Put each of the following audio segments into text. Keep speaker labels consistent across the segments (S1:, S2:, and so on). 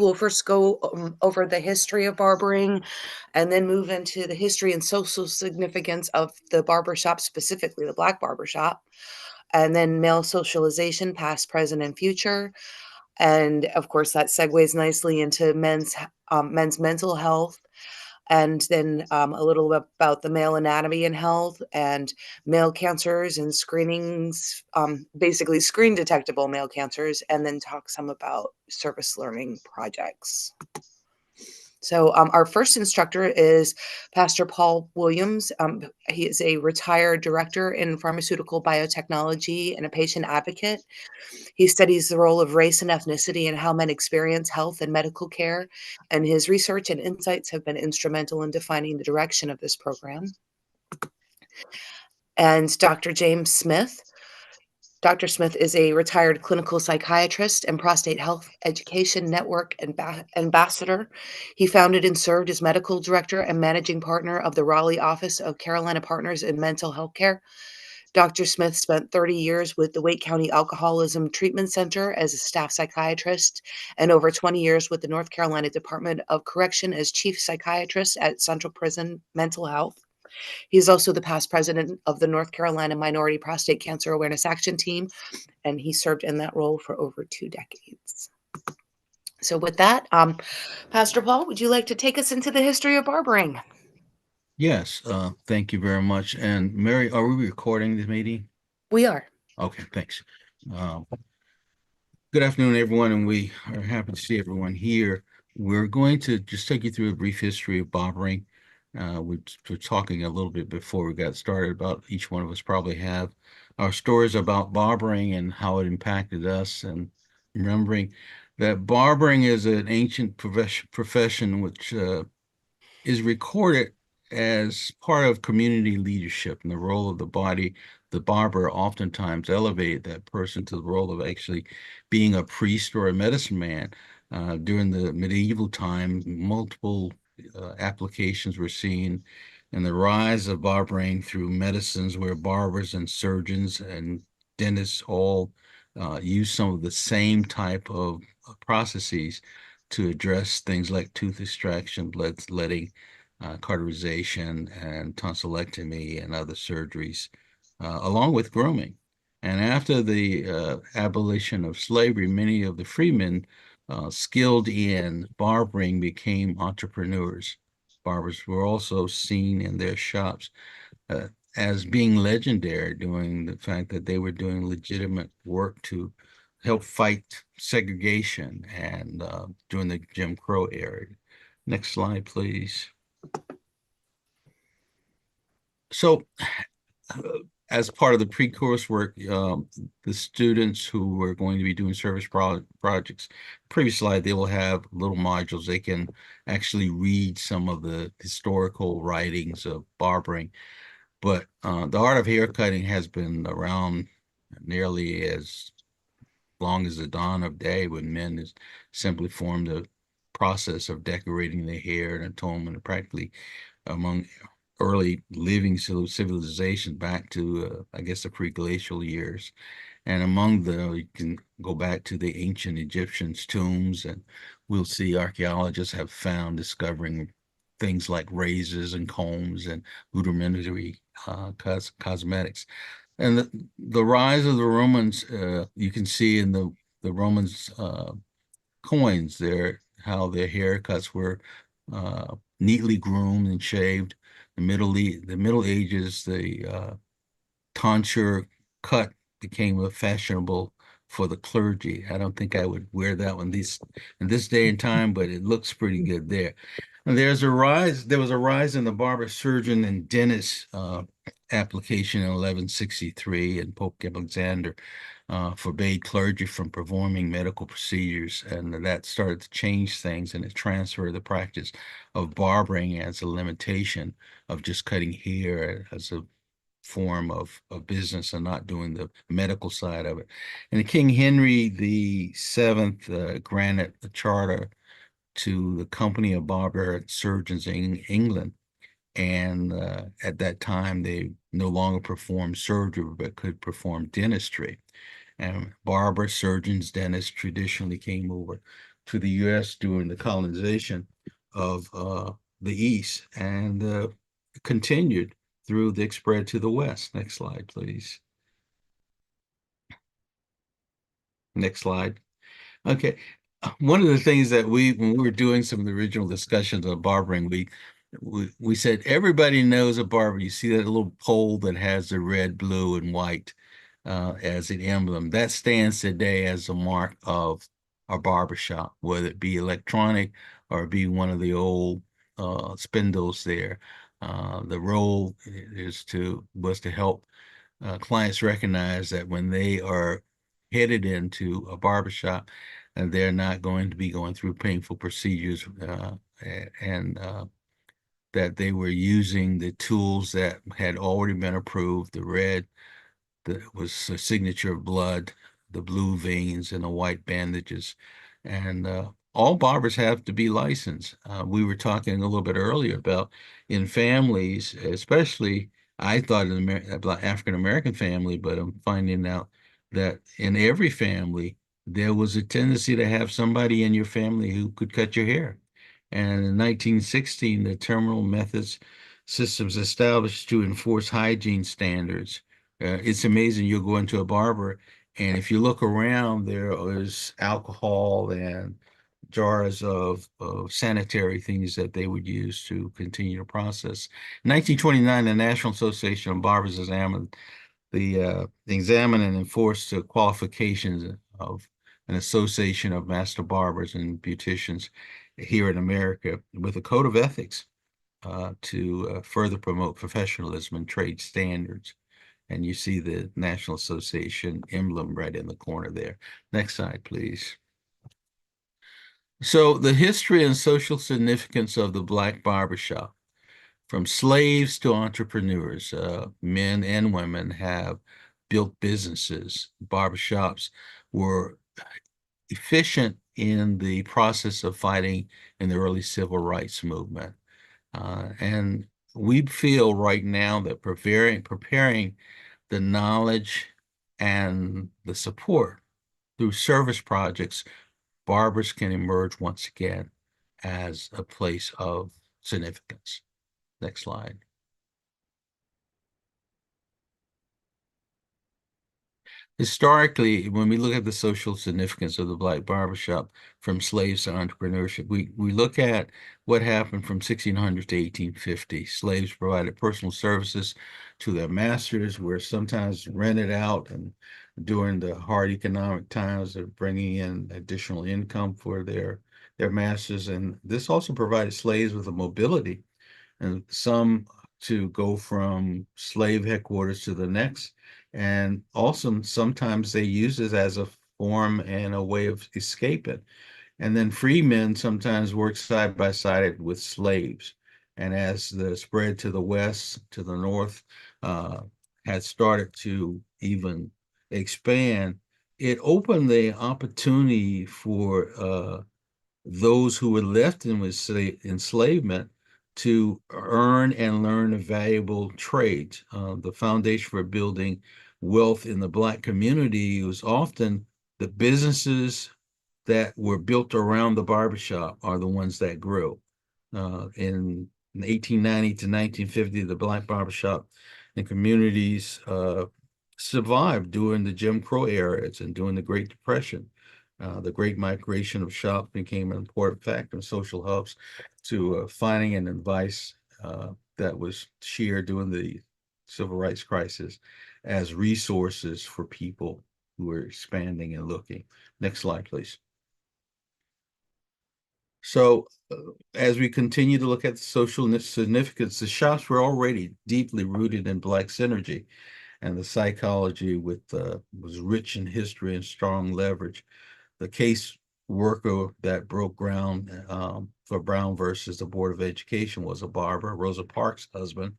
S1: We'll first go over the history of barbering and then move into the history and social significance of the barber shop, specifically the black barber shop, and then male socialization, past, present, and future. And of course, that segues nicely into men's mental health, and then a little about the male anatomy and health and male cancers and screenings, basically screen detectable male cancers, and then talk some about service learning projects. So our first instructor is Pastor Paul Williams. He is a retired director in pharmaceutical biotechnology and a patient advocate. He studies the role of race and ethnicity and how men experience health and medical care, and his research and insights have been instrumental in defining the direction of this program. And Dr. James Smith. Dr. Smith is a retired clinical psychiatrist and prostate health education network ambassador. He founded and served as medical director and managing partner of the Raleigh office of Carolina Partners in Mental Health Care. Dr. Smith spent 30 years with the Wake County Alcoholism Treatment Center as a staff psychiatrist and over 20 years with the North Carolina Department of Correction as chief psychiatrist at Central Prison Mental Health. He's also the past president of the North Carolina Minority Prostate Cancer Awareness Action Team, and he served in that role for over 2 decades. So with that, Pastor Paul, would you like to take us into the history of barbering?
S2: Yes, thank you very much. And Mary, are we recording this meeting?
S1: We are.
S2: Okay, thanks. Good afternoon, everyone, and we are happy to see everyone here. We're going to just take you through a brief history of barbering. We were talking a little bit before we got started about each one of us probably have our stories about barbering and how it impacted us, and remembering that barbering is an ancient profession which is recorded as part of community leadership, and the role of the body. The barber oftentimes elevated that person to the role of actually being a priest or a medicine man. During the medieval time, multiple applications were seen, and the rise of barbering through medicines where barbers and surgeons and dentists all use some of the same type of processes to address things like tooth extraction, bloodletting, cauterization, and tonsillectomy and other surgeries, along with grooming. And after the abolition of slavery, many of the freemen skilled in barbering became entrepreneurs. Barbers were also seen in their shops uh, as being legendary, doing the fact that they were doing legitimate work to help fight segregation and during the Jim Crow era. Next slide, please. So, as part of the pre-course work, the students who are going to be doing service projects, previous slide, they will have little modules. They can actually read some of the historical writings of barbering. But the art of haircutting has been around nearly as long as the dawn of day, when men is simply formed a process of decorating their hair and atonement, and practically among early living civilization back to, I guess, the pre-glacial years. And among the, you can go back to the ancient Egyptians' tombs, and we'll see archaeologists have found discovering things like razors and combs and rudimentary cosmetics. And the rise of the Romans, you can see in the Romans coins there how their haircuts were neatly groomed and shaved. The Middle Ages, the tonsure cut became fashionable for the clergy. I don't think I would wear that one in this day and time, but it looks pretty good there. And there was a rise in the barber, surgeon, and dentist application in 1163, and Pope Alexander forbade clergy from performing medical procedures, and that started to change things, and it transferred the practice of barbering as a limitation of just cutting hair as a form of business and not doing the medical side of it. And King Henry the Seventh granted a charter to the Company of Barber Surgeons in England. And at that time, they no longer performed surgery, but could perform dentistry. And barber, surgeons, dentists traditionally came over to the U.S. during the colonization of the East, and continued through the spread to the West. Next slide, please. Next slide. Okay. One of the things that when we were doing some of the original discussions on barbering, we said everybody knows a barber. You see that little pole that has the red, blue, and white as an emblem. That stands today as a mark of a barber shop, whether it be electronic or be one of the old spindles there. The role was to help clients recognize that when they are headed into a barbershop, and they're not going to be going through painful procedures, and that they were using the tools that had already been approved, the red that was a signature of blood, the blue veins, and the white bandages. And all barbers have to be licensed. We were talking a little bit earlier about in families, especially I thought about African American family, but I'm finding out that in every family, there was a tendency to have somebody in your family who could cut your hair. And in 1916, the terminal methods systems established to enforce hygiene standards. It's amazing. You'll go into a barber, and if you look around, there is alcohol and jars of sanitary things that they would use to continue the process. In 1929, the National Association of Barbers examined and enforced the qualifications of an association of master barbers and beauticians here in America with a code of ethics to further promote professionalism and trade standards. And you see the National Association emblem right in the corner there. Next slide, please. So the history and social significance of the Black barbershop, from slaves to entrepreneurs, men and women have built businesses. Barbershops were efficient in the process of fighting in the early civil rights movement. And we feel right now that preparing the knowledge and the support through service projects, barbers can emerge once again as a place of significance. Next slide. Historically, when we look at the social significance of the Black barbershop from slaves to entrepreneurship, we look at what happened from 1600 to 1850. Slaves provided personal services to their masters, were sometimes rented out, and during the hard economic times, they're bringing in additional income for their masters. And this also provided slaves with a mobility, and some to go from slave headquarters to the next. And also sometimes they use it as a form and a way of escaping. And then free men sometimes work side by side with slaves. And as the spread to the west, to the north, uh, had started to even expand, it opened the opportunity for those who were left in enslavement to earn and learn a valuable trade. The foundation for building wealth in the Black community was often the businesses that were built around the barbershop are the ones that grew. In 1890 to 1950, the Black barbershop and communities survived during the Jim Crow era and during the Great Depression. The Great Migration of shops became an important factor in social hubs to finding and advice that was shared during the civil rights crisis as resources for people who were expanding and looking. Next slide, please. So as we continue to look at the social significance, the shops were already deeply rooted in Black synergy, and the psychology was rich in history and strong leverage. The case worker that broke ground for Brown versus the Board of Education was a barber. Rosa Parks' husband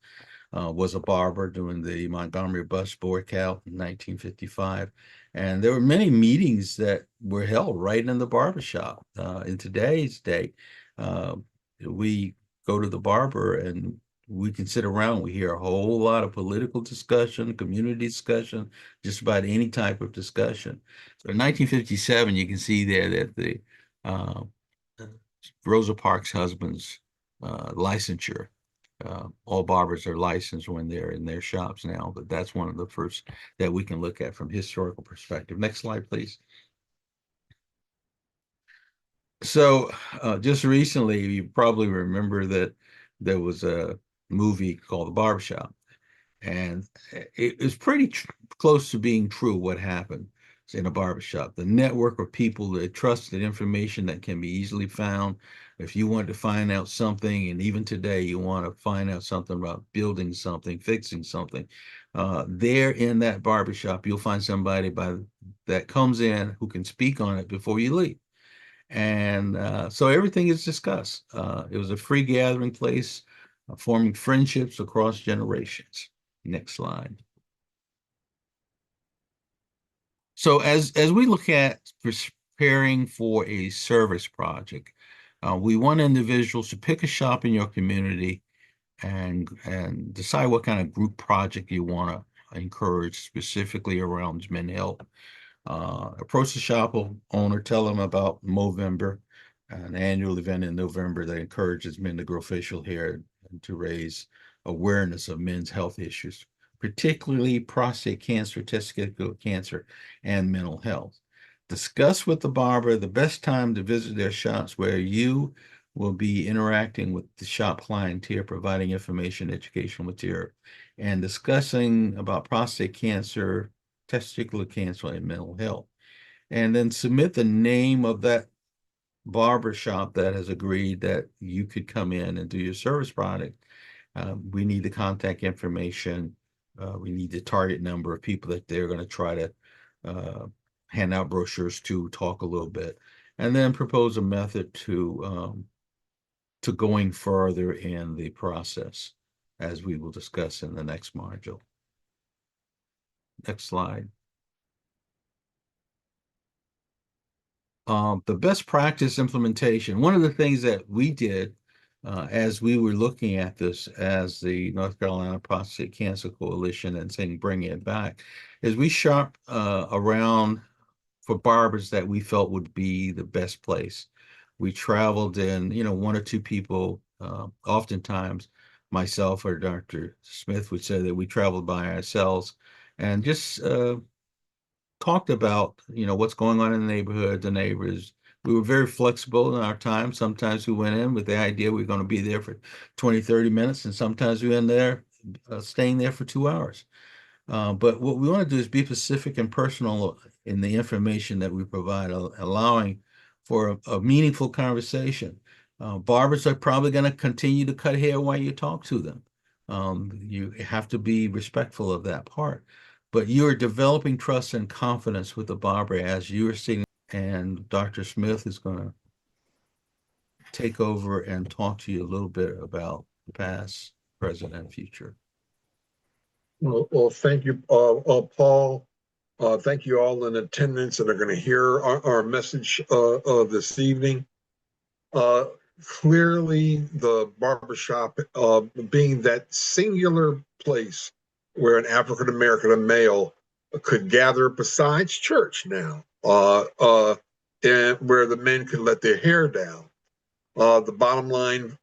S2: was a barber during the Montgomery bus boycott in 1955. And there were many meetings that were held right in the barbershop. In today's day, uh, we go to the barber and we can sit around, we hear a whole lot of political discussion, community discussion, just about any type of discussion. So in 1957, you can see there that uh, Rosa Parks' husband's licensure. All barbers are licensed when they're in their shops now, but that's one of the first that we can look at from historical perspective. Next slide, please. So, just recently, you probably remember that there was a movie called The Barbershop, and it was pretty close to being true what happened in a barbershop. The network of people that trusted information that can be easily found. If you want to find out something, and even today you want to find out something about building something, fixing something, there in that barbershop, you'll find somebody that comes in who can speak on it before you leave. And so everything is discussed. It was a free gathering place, forming friendships across generations. Next slide. So as we look at preparing for a service project, we want individuals to pick a shop in your community and decide what kind of group project you want to encourage specifically around men's health. Approach the shop owner, tell them about Movember, an annual event in November that encourages men to grow facial hair and to raise awareness of men's health issues, particularly prostate cancer, testicular cancer, and mental health. Discuss with the barber the best time to visit their shops where you will be interacting with the shop clientele, providing information, educational material, and discussing about prostate cancer, testicular cancer, and mental health. And then submit the name of that barber shop that has agreed that you could come in and do your service product. We need the contact information. We need the target number of people that they're going to try to uh, hand out brochures to, talk a little bit, and then propose a method to going further in the process, as we will discuss in the next module. Next slide. The best practice implementation. One of the things that we did as we were looking at this as the North Carolina Prostate Cancer Coalition and saying bring it back, is we shop around for barbers that we felt would be the best place. We traveled in, one or two people, oftentimes myself or Dr. Smith would say that we traveled by ourselves and just talked about, what's going on in the neighborhood, the neighbors. We were very flexible in our time. Sometimes we went in with the idea we are going to be there for 20, 30 minutes, and sometimes we in there staying there for 2 hours. But what we want to do is be specific and personal in the information that we provide, allowing for a meaningful conversation. Barbers are probably going to continue to cut hair while you talk to them. You have to be respectful of that part. But you're developing trust and confidence with the barber as you're sitting, and Dr. Smith is going to take over and talk to you a little bit about the past, present, and future.
S3: Well, thank you, Paul. Thank you all in attendance that are going to hear our message this evening. Clearly, the barbershop being that singular place where an African American male could gather besides church now, and where the men could let their hair down. The bottom line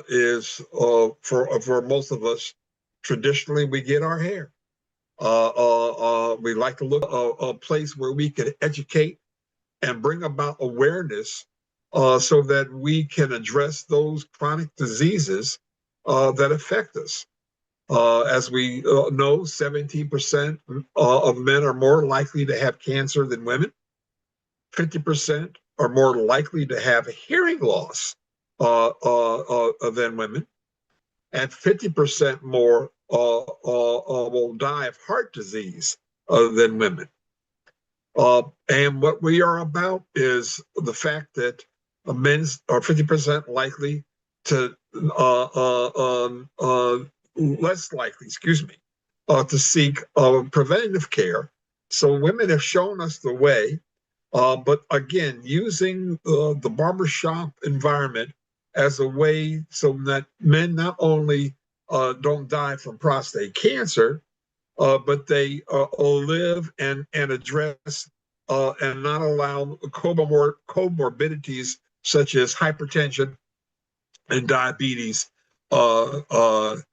S3: is for most of us, traditionally we get our hair. We like to look a place where we can educate and bring about awareness so that we can address those chronic diseases that affect us. As we know, 17% of men are more likely to have cancer than women. 50% are more likely to have hearing loss than women. And 50% more will die of heart disease than women. And what we are about is the fact that men are 50% likely to, less likely, to seek preventative care. So women have shown us the way. But again, using the barbershop environment as a way so that men not only don't die from prostate cancer, but they live and address and not allow comorbidities such as hypertension and diabetes to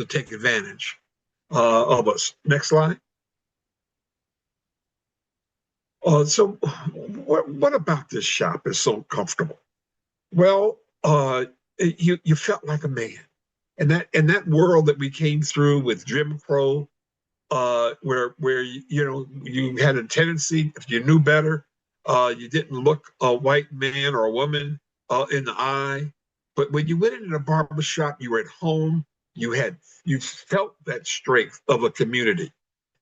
S3: take advantage of us. Next slide. So, what about this shop is so comfortable? Well, you felt like a man, and that world that we came through with Jim Crow, where you had a tendency, if you knew better, you didn't look a white man or a woman in the eye. But when you went into the barber shop, you were at home. You felt that strength of a community,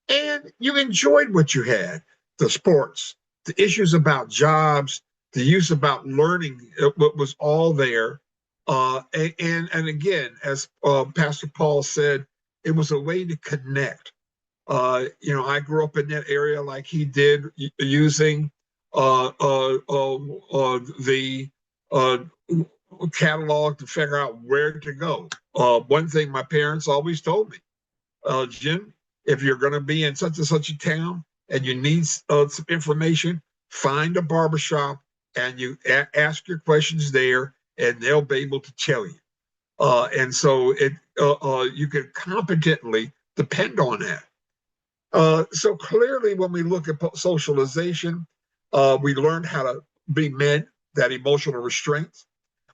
S3: and you enjoyed what you had: the sports, the issues about jobs, the use about learning. What was all there, and again, as Pastor Paul said, it was a way to connect. I grew up in that area like he did, using the uh, catalog to figure out where to go. One thing my parents always told me, Jim, if you're going to be in such and such a town and you need some information, find a barbershop and you ask your questions there, and they'll be able to tell you. And so you can competently depend on that. So clearly, when we look at socialization, we learned how to be men, that emotional restraint.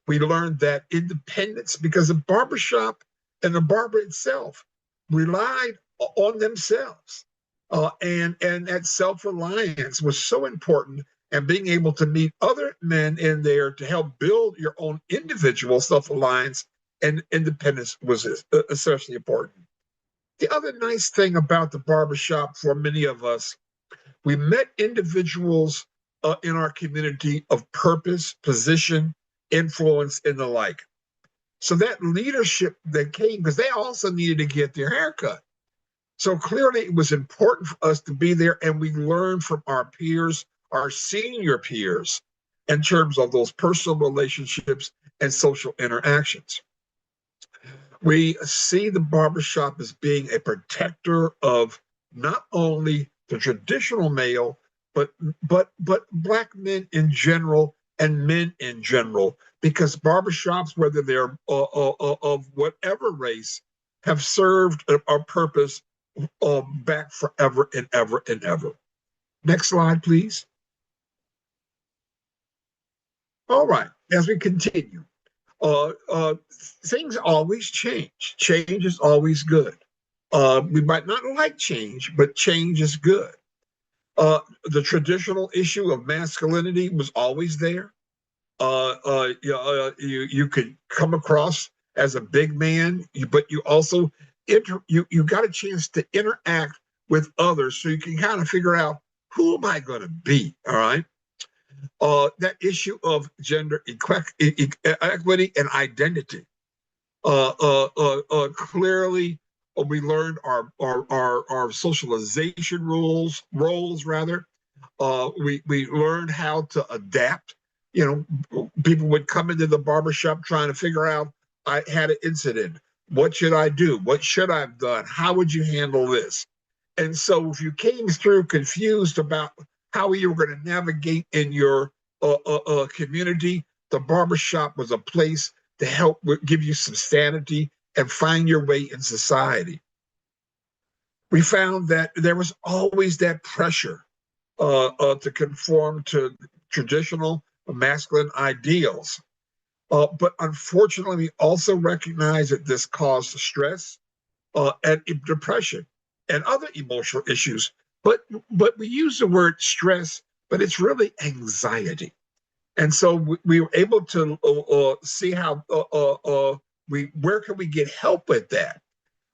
S3: We learned that independence, because the barbershop and the barber itself relied on themselves. And that self-reliance was so important, and being able to meet other men in there to help build your own individual self-reliance and independence was especially important. The other nice thing about the barbershop for many of us, we met individuals in our community of purpose, position, influence, and the like. So that leadership that came, because they also needed to get their haircut. So clearly it was important for us to be there, and we learned from our peers, our senior peers, in terms of those personal relationships and social interactions. We see the barbershop as being a protector of not only the traditional male, but black men in general and men in general, because barbershops, whether they're of whatever race, have served a purpose back forever and ever and ever. Next slide, please. All right, as we continue, uh, uh, things always change. Change is always good. We might not like change, but change is good. The traditional issue of masculinity was always there. You could come across as a big man, but you also you got a chance to interact with others, so you can kind of figure out, who am I going to be? All right. That issue of gender equity and identity. Clearly, we learned our socialization roles rather. We learned how to adapt. People would come into the barbershop trying to figure out, I had an incident. What should I do? What should I have done? How would you handle this? And so if you came through confused about how you were going to navigate in your community, the barbershop was a place to help give you some sanity and find your way in society. We found that there was always that pressure to conform to traditional masculine ideals. But unfortunately, we also recognize that this caused stress and depression and other emotional issues. But we use the word stress, but it's really anxiety. And so we were able to see how where can we get help with that.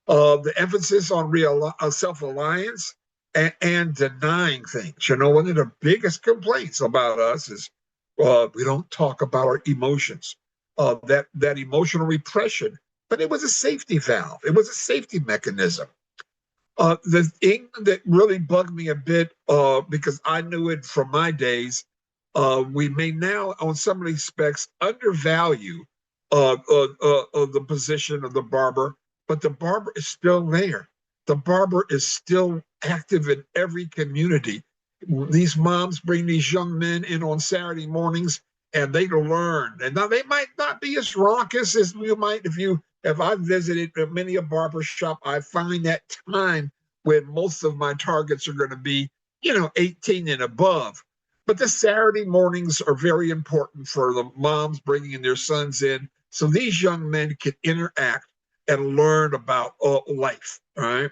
S3: The emphasis on real self-reliance and denying things. One of the biggest complaints about us is we don't talk about our emotions. That emotional repression, but it was a safety valve. It was a safety mechanism. The thing that really bugged me a bit, because I knew it from my days, we may now, on some respects, undervalue the position of the barber, but the barber is still there. The barber is still active in every community, These moms bring these young men in on Saturday mornings and they learn. And now they might not be as raucous as you might if I've visited many a barber shop. I find that time when most of my targets are going to be, 18 and above. But the Saturday mornings are very important for the moms bringing their sons in, so these young men can interact and learn about life. All right.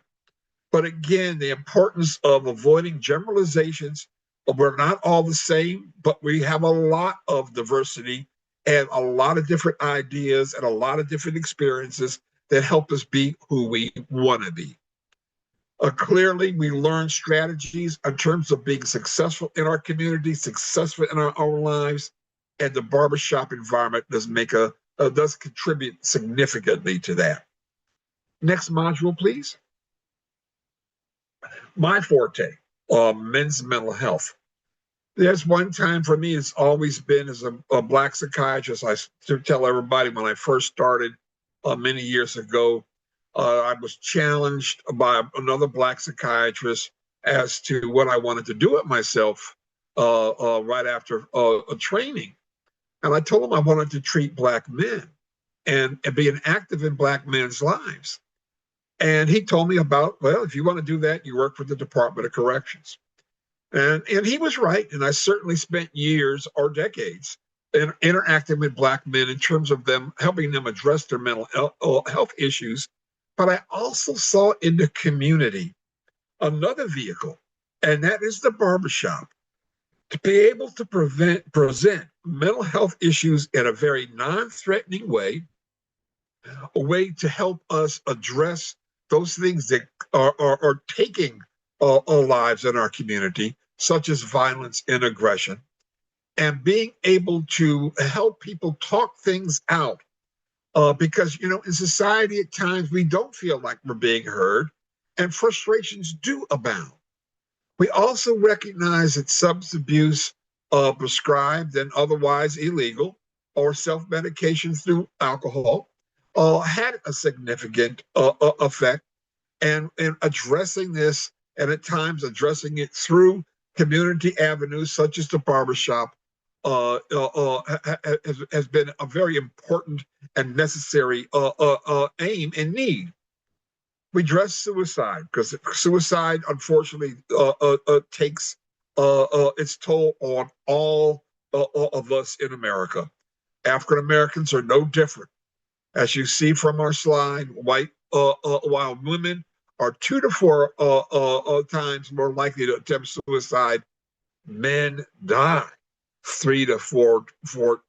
S3: But again, the importance of avoiding generalizations. We're not all the same, but we have a lot of diversity and a lot of different ideas and a lot of different experiences that help us be who we want to be. Clearly, we learn strategies in terms of being successful in our community, successful in our own lives, and the barbershop environment does contribute significantly to that. Next module, please. My forte, men's mental health. There's one time for me, it's always been as a Black psychiatrist. I tell everybody when I first started many years ago, I was challenged by another Black psychiatrist as to what I wanted to do with myself right after a training. And I told him I wanted to treat Black men and be an active in Black men's lives. And he told me about, well, if you want to do that, you work for the Department of Corrections. And he was right. And I certainly spent years or decades interacting with Black men in terms of them helping them address their mental health issues. But I also saw in the community another vehicle, and that is the barbershop, to be able to present mental health issues in a very non-threatening way, a way to help us address those things that are taking our lives in our community, such as violence and aggression, and being able to help people talk things out. Because, in society at times, we don't feel like we're being heard, and frustrations do abound. We also recognize that substance abuse, prescribed and otherwise illegal, or self-medication through alcohol, had a significant effect. And addressing this, and at times addressing it through community avenues such as the barbershop, has been a very important and necessary aim and need. We address suicide because suicide, unfortunately, takes its toll on all of us in America. African Americans are no different. As you see from our slide, while women are 2 to 4 times more likely to attempt suicide, men die 3 to 4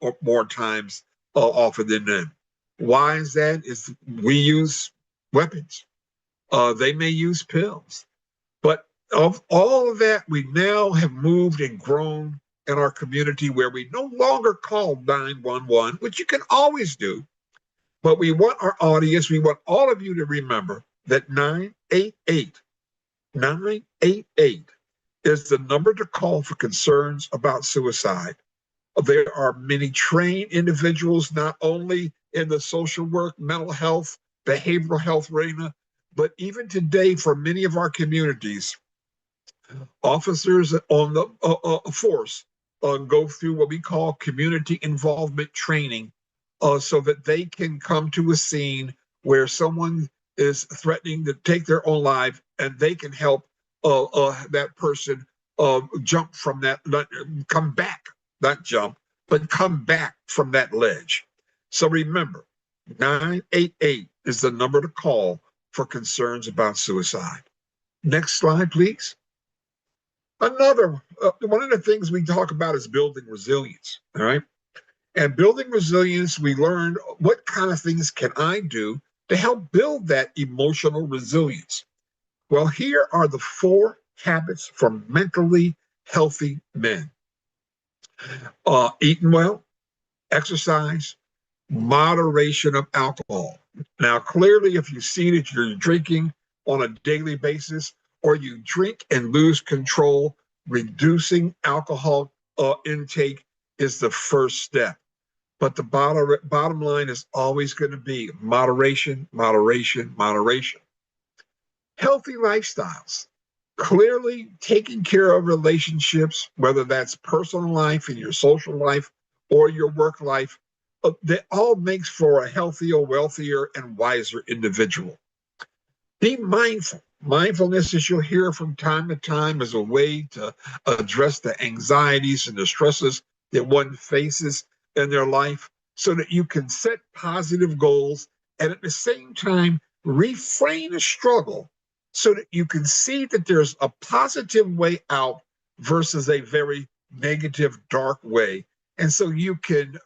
S3: or more times often than them. Why is that? Is we use weapons. They may use pills. But of all of that, we now have moved and grown in our community where we no longer call 911, which you can always do. But we want our audience, we want all of you to remember that 988 is the number to call for concerns about suicide. There are many trained individuals, not only in the social work, mental health, behavioral health arena, but even today for many of our communities, officers on the force go through what we call community involvement training, so that they can come to a scene where someone is threatening to take their own life, and they can help that person jump from that, come back, not jump, but come back from that ledge. So remember, 988 is the number to call for concerns about suicide. Next slide, please. Another one of the things we talk about is building resilience. All right. And building resilience, we learned what kind of things can I do to help build that emotional resilience. Well, here are the 4 habits for mentally healthy men. Eating well, exercise, moderation of alcohol. Now, clearly, if you see that you're drinking on a daily basis, or you drink and lose control, reducing alcohol intake is the first step. But the bottom line is always going to be moderation, moderation, moderation. Healthy lifestyles. Clearly taking care of relationships, whether that's personal life and your social life or your work life, that all makes for a healthier, wealthier, and wiser individual. Be mindful. Mindfulness, as you'll hear from time to time, is a way to address the anxieties and the stresses that one faces in their life so that you can set positive goals and at the same time refrain a struggle so that you can see that there's a positive way out versus a very negative, dark way. And so you can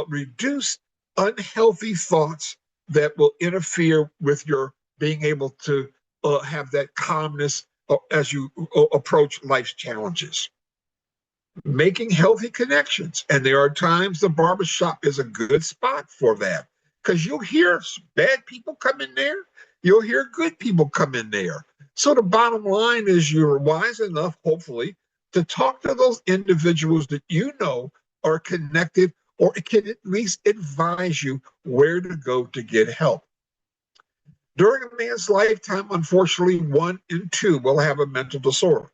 S3: reduce unhealthy thoughts that will interfere with your being able to have that calmness as you approach life's challenges. Making healthy connections. And there are times the barbershop is a good spot for that because you'll hear bad people come in there, you'll hear good people come in there. So the bottom line is you're wise enough, hopefully, to talk to those individuals that you know are connected or can at least advise you where to go to get help. During a man's lifetime, unfortunately, 1 in 2 will have a mental disorder.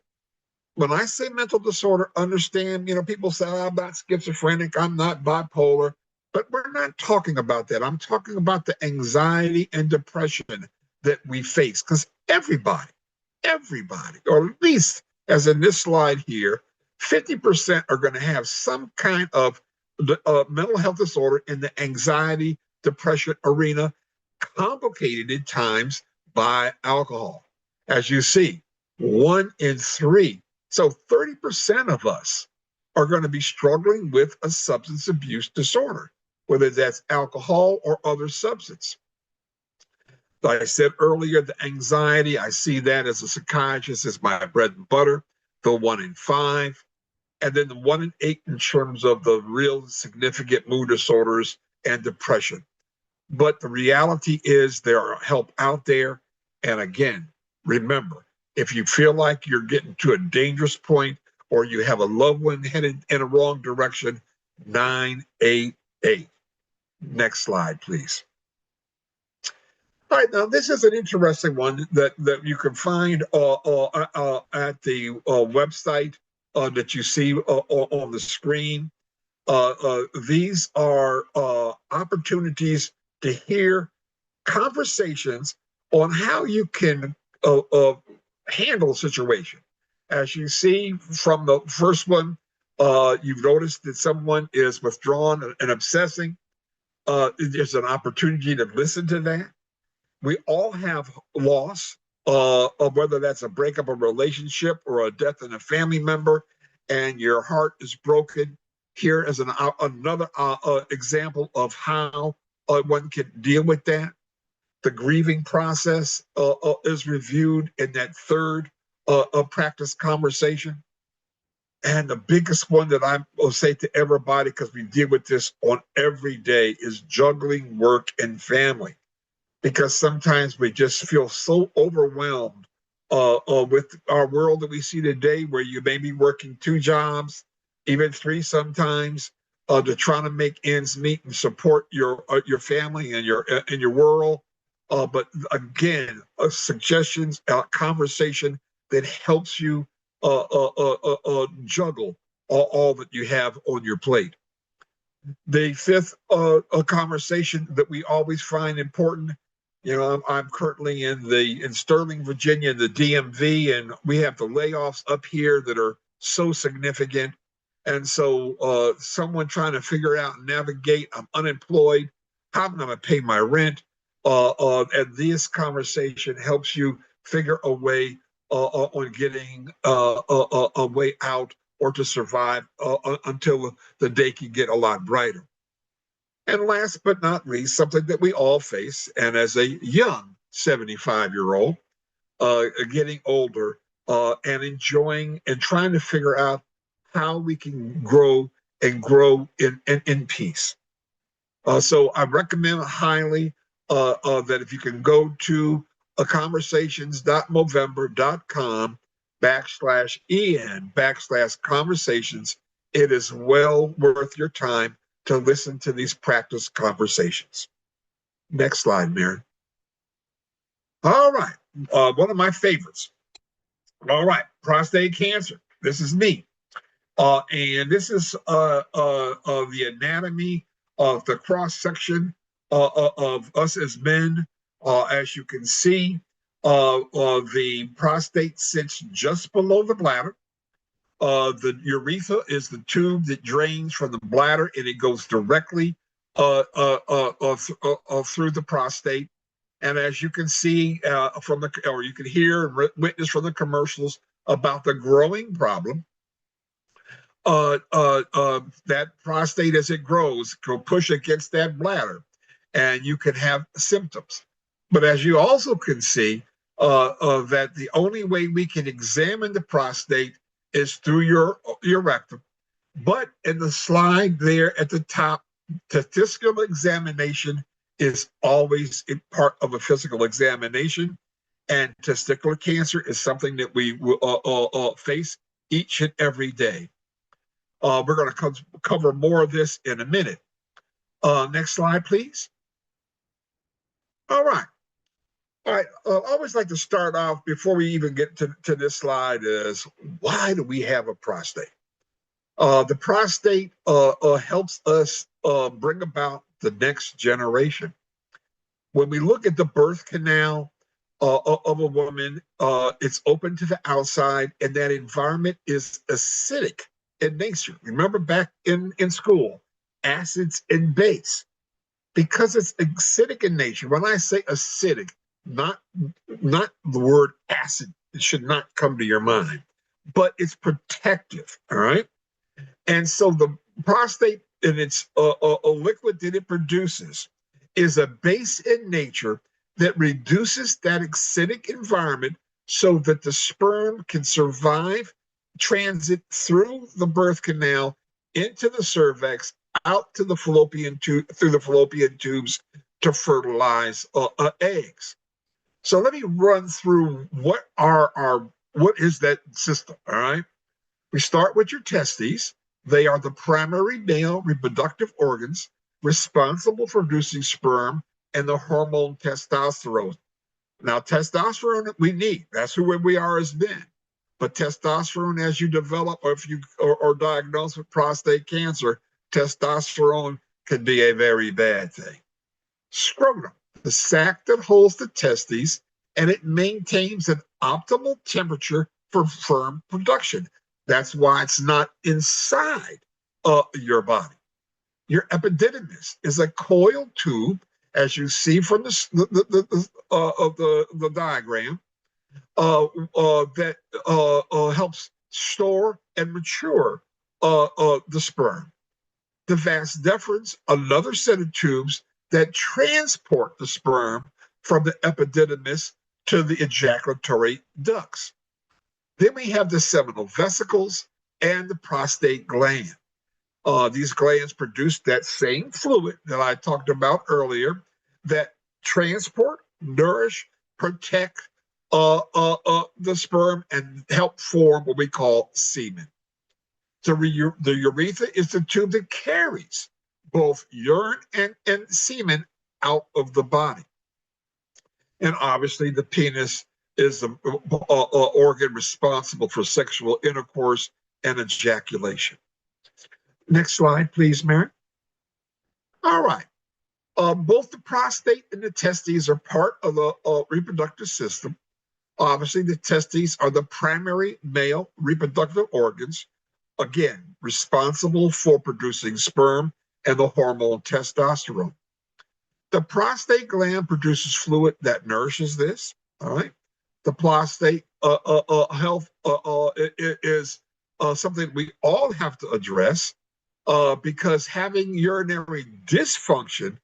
S3: When I say mental disorder, understand, people say, I'm not schizophrenic, I'm not bipolar, but we're not talking about that. I'm talking about the anxiety and depression that we face because everybody, or at least as in this slide here, 50% are going to have some kind of mental health disorder in the anxiety, depression arena, complicated at times by alcohol. As you see, 1 in 3. So 30% of us are going to be struggling with a substance abuse disorder, whether that's alcohol or other substance. Like I said earlier, the anxiety, I see that as a psychiatrist as my bread and butter, the 1 in 5. And then the 1 in 8 in terms of the real significant mood disorders and depression. But the reality is there are help out there. And again, remember, if you feel like you're getting to a dangerous point or you have a loved one headed in a wrong direction, 988. Next slide, please. All right, now this is an interesting one that you can find at the website that you see on the screen. These are opportunities to hear conversations on how you can handle a situation. As you see from the first one, you've noticed that someone is withdrawn and obsessing. There's an opportunity to listen to that. We all have loss, of whether that's a breakup of a relationship or a death in a family member, and your heart is broken. Here is another example of how one can deal with that. The grieving process is reviewed in that third practice conversation. And the biggest one that I will say to everybody, because we deal with this on every day, is juggling work and family. Because sometimes we just feel so overwhelmed with our world that we see today, where you may be working 2 jobs, even 3 sometimes, to try to make ends meet and support your family and your world. But again, suggestions, conversation that helps you juggle all that you have on your plate. The fifth conversation that we always find important, I'm currently in Sterling, Virginia, the DMV, and we have the layoffs up here that are so significant. And so someone trying to figure out and navigate, I'm unemployed, how am I going to pay my rent? And this conversation helps you figure a way on getting a way out or to survive until the day can get a lot brighter. And last but not least, something that we all face, and as a young 75-year-old, getting older and enjoying and trying to figure out how we can grow and grow in peace. So I recommend highly that if you can go to conversations.movember.com/en/conversations, it is well worth your time to listen to these practice conversations. Next slide, Mary. All right. One of my favorites. All right, prostate cancer. This is me. And this is the anatomy of the cross section of us as men. As you can see, the prostate sits just below the bladder. The urethra is the tube that drains from the bladder, and it goes directly through the prostate. And as you can see from the, or you can hear and witness from the commercials about the growing problem, that prostate as it grows will push against that bladder, and you can have symptoms. But as you also can see, that the only way we can examine the prostate is through your rectum. But in the slide there at the top, testicular examination is always a part of a physical examination, and testicular cancer is something that we face each and every day. We're going to cover more of this in a minute. Next slide, please. All right. All right. I always like to start off before we even get to this slide is why do we have a prostate? The prostate helps us bring about the next generation. When we look at the birth canal of a woman, it's open to the outside, and that environment is acidic in nature. Remember back in school, acids and base. Because it's acidic in nature, when I say acidic, not the word acid, it should not come to your mind, but it's protective, all right? And so the prostate and its a liquid that it produces is a base in nature that reduces that acidic environment so that the sperm can survive transit through the birth canal into the cervix, out to the fallopian tube, through the fallopian tubes to fertilize eggs. So let me run through what is that system. All right, we start with your testes. They are the primary male reproductive organs responsible for producing sperm and the hormone testosterone. Now, testosterone we need. That's who we are as men. But testosterone, as you develop or if you or diagnosed with prostate cancer, testosterone can be a very bad thing. Scrotum, the sac that holds the testes, and it maintains an optimal temperature for sperm production. That's why it's not inside your body. Your epididymis is a coiled tube, as you see from the diagram, that helps store and mature the sperm. The vas deferens, another set of tubes that transport the sperm from the epididymis to the ejaculatory ducts. Then we have the seminal vesicles and the prostate gland. These glands produce that same fluid that I talked about earlier that transport, nourish, protect the sperm and help form what we call semen. The urethra is the tube that carries both urine and semen out of the body. And obviously, the penis is the organ responsible for sexual intercourse and ejaculation. Next slide, please, Mary. All right. Both the prostate and the testes are part of the reproductive system. Obviously, the testes are the primary male reproductive organs, again, responsible for producing sperm and the hormone testosterone. The prostate gland produces fluid that nourishes this. All right. The prostate health is something we all have to address because having urinary dysfunction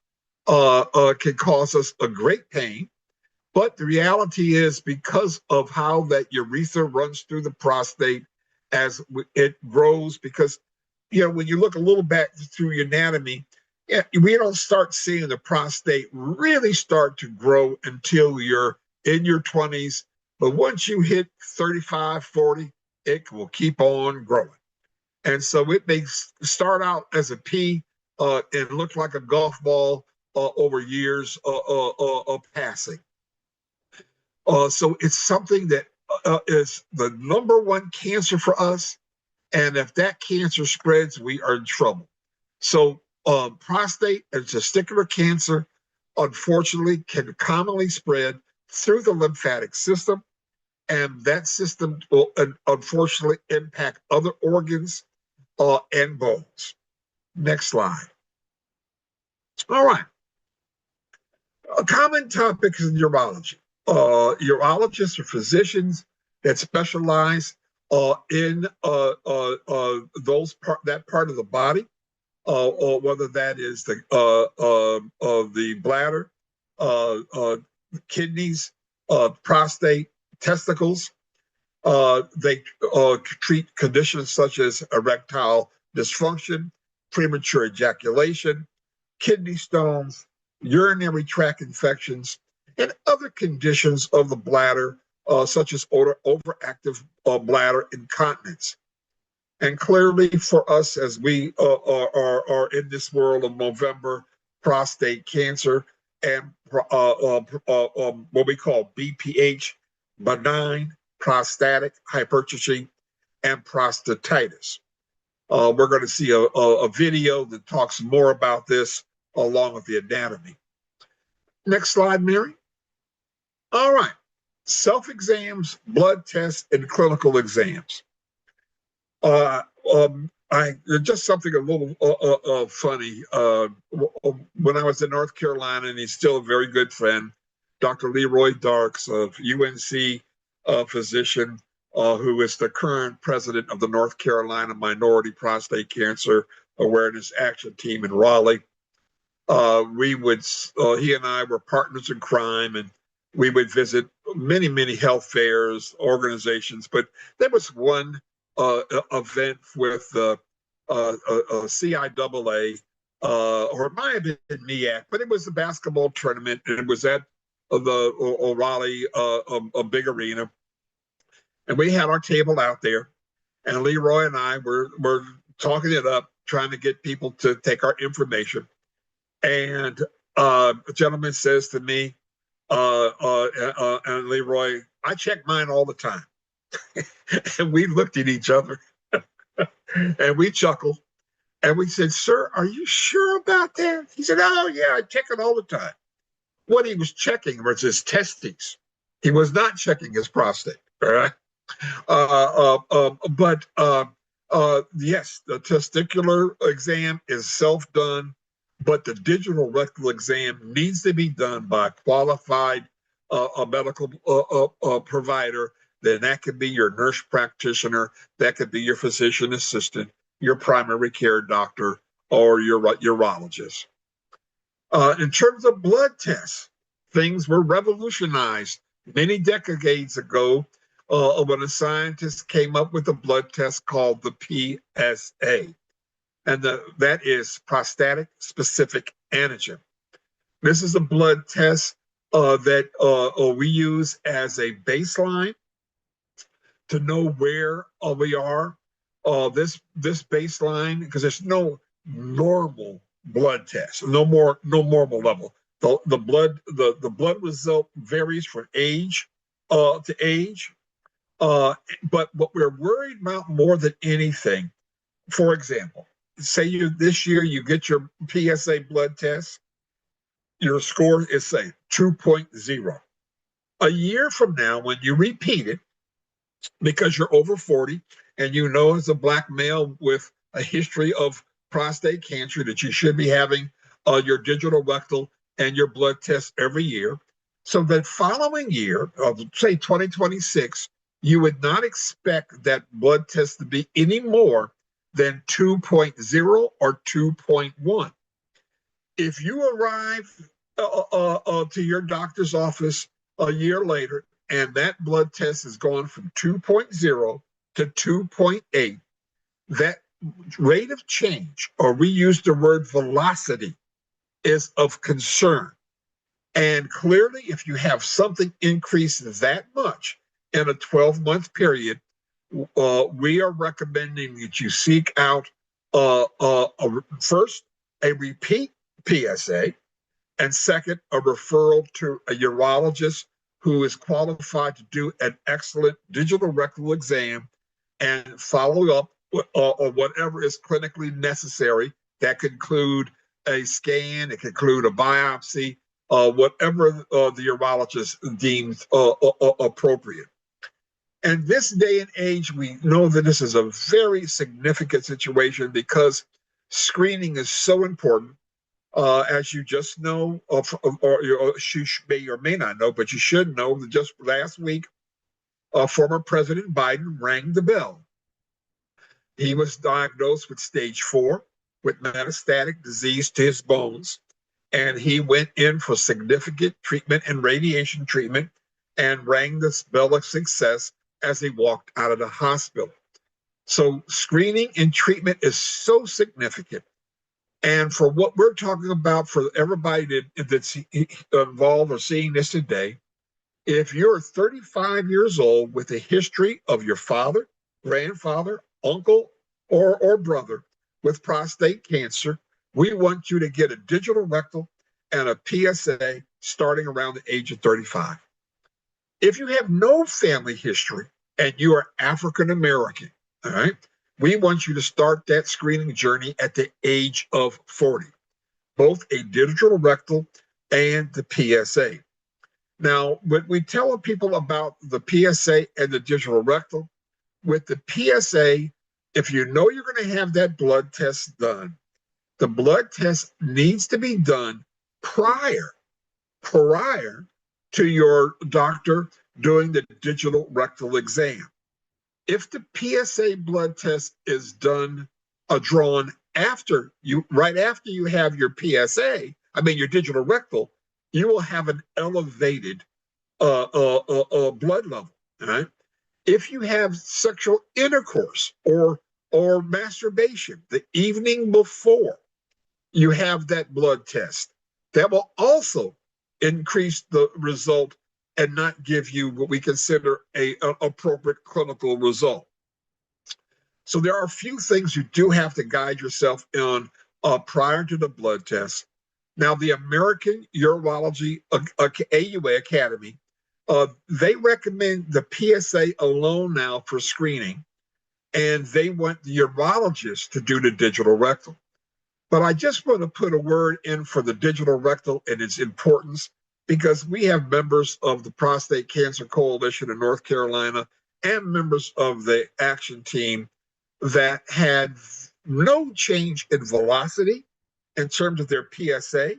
S3: can cause us a great pain. But the reality is, because of how that urethra runs through the prostate as it grows, because when you look a little back through your anatomy, we don't start seeing the prostate really start to grow until you're in your 20s. But once you hit 35, 40, it will keep on growing. And so it may start out as a pea and look like a golf ball over years of passing. So it's something that is the number one cancer for us. And if that cancer spreads, we are in trouble. So prostate and testicular cancer, unfortunately, can commonly spread through the lymphatic system. And that system will unfortunately impact other organs and bones. Next slide. All right. A common topic is urology. Urologists are physicians that specialize in that part of the body, or whether that is the bladder, kidneys, prostate, testicles. They treat conditions such as erectile dysfunction, premature ejaculation, kidney stones, urinary tract infections, and other conditions of the bladder, such as overactive bladder incontinence. And clearly, for us, as we are in this world of Movember, prostate cancer, and what we call BPH, benign prostatic hypertrophy, and prostatitis. We're going to see a video that talks more about this along with the anatomy. Next slide, Mary. All right. Self-exams, blood tests, and clinical exams. Just something a little funny. When I was in North Carolina, and he's still a very good friend, Dr. Leroy Darks of UNC, physician, who is the current president of the North Carolina Minority Prostate Cancer Awareness Action Team in Raleigh. He and I were partners in crime, and we would visit many health fairs, organizations. But there was one event with CIAA, or it might have been MEAC, but it was a basketball tournament, and it was at the Raleigh a big arena. And we had our table out there, and Leroy and I were talking it up, trying to get people to take our information. And a gentleman says to me, and Leroy, I check mine all the time. And we looked at each other and we chuckled. And we said, sir, are you sure about that? He said, oh, yeah, I check it all the time. What he was checking was his testes. He was not checking his prostate. All right. Yes, the testicular exam is self-done, but the digital rectal exam needs to be done by a qualified a medical provider. Then that could be your nurse practitioner, that could be your physician assistant, your primary care doctor, or your urologist. In terms of blood tests, things were revolutionized many decades ago when a scientist came up with a blood test called the PSA. And that is prostatic specific antigen. This is a blood test that we use as a baseline to know where we are. This baseline, because there's no normal blood test, no normal level. The blood result varies from age to age. But what we're worried about more than anything, for example, say this year you get your PSA blood test, your score is say 2.0. A year from now, when you repeat it, because you're over 40 and you know as a Black male with a history of prostate cancer that you should be having your digital rectal and your blood test every year. So that following year, say 2026, you would not expect that blood test to be any more than 2.0 or 2.1. If you arrive to your doctor's office a year later and that blood test is going from 2.0 to 2.8, that rate of change, or we use the word velocity, is of concern. And clearly, if you have something increase that much in a 12-month period, we are recommending that you seek out first a repeat PSA, and second, a referral to a urologist who is qualified to do an excellent digital rectal exam and follow up or whatever is clinically necessary. That could include a scan, it could include a biopsy, whatever the urologist deems appropriate. And this day and age, we know that this is a very significant situation because screening is so important. As you just know, or you may or may not know, but you should know that just last week, former President Biden rang the bell. He was diagnosed with stage 4 with metastatic disease to his bones, and he went in for significant treatment and radiation treatment and rang the bell of success as he walked out of the hospital. So screening and treatment is so significant. And for what we're talking about, for everybody that's involved or seeing this today, if you're 35 years old with a history of your father, grandfather, uncle, or brother with prostate cancer, we want you to get a digital rectal and a PSA starting around the age of 35. If you have no family history and you are African American, all right, we want you to start that screening journey at the age of 40, both a digital rectal and the PSA. Now, when we tell people about the PSA and the digital rectal, with the PSA, if you know you're going to have that blood test done, the blood test needs to be done prior to your doctor doing the digital rectal exam. If the PSA blood test is done, drawn right after you have your your digital rectal, you will have an elevated blood level. All right. If you have sexual intercourse or masturbation the evening before you have that blood test, that will also increase the result and not give you what we consider an appropriate clinical result. So there are a few things you do have to guide yourself on prior to the blood test. Now, the American Urology AUA Academy, they recommend the PSA alone now for screening, and they want the urologist to do the digital rectal. But I just want to put a word in for the digital rectal and its importance, because we have members of the Prostate Cancer Coalition in North Carolina and members of the action team that had no change in velocity in terms of their PSA,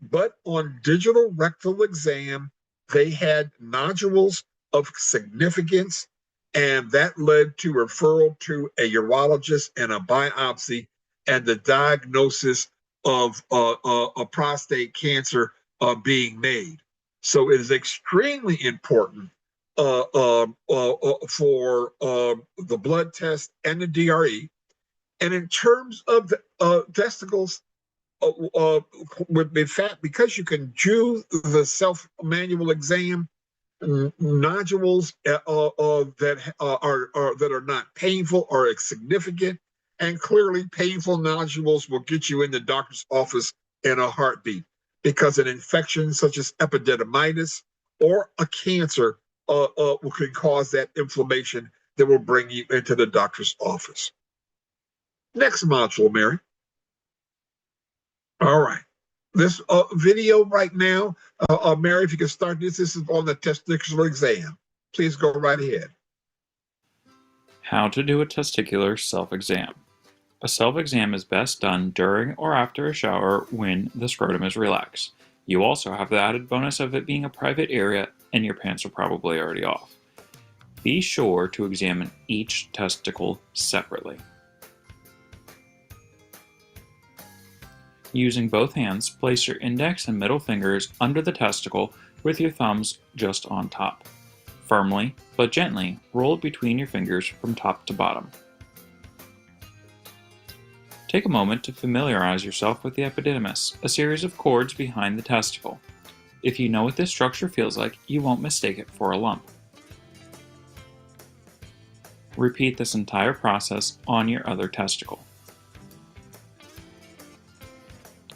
S3: but on digital rectal exam, they had nodules of significance, and that led to referral to a urologist and a biopsy and the diagnosis of a prostate cancer being made. So it is extremely important for the blood test and the DRE. And in terms of the testicles, in fact, because you can do the self-manual exam, nodules that are not painful are significant, and clearly painful nodules will get you in the doctor's office in a heartbeat, because an infection such as epididymitis or a cancer can cause that inflammation that will bring you into the doctor's office. Next module, Mary. All right. This video right now, Mary, if you can start this is on the testicular exam. Please go right ahead.
S4: How to do a testicular self-exam. A self-exam is best done during or after a shower when the scrotum is relaxed. You also have the added bonus of it being a private area and your pants are probably already off. Be sure to examine each testicle separately. Using both hands, place your index and middle fingers under the testicle with your thumbs just on top. Firmly, but gently, roll it between your fingers from top to bottom. Take a moment to familiarize yourself with the epididymis, a series of cords behind the testicle. If you know what this structure feels like, you won't mistake it for a lump. Repeat this entire process on your other testicle.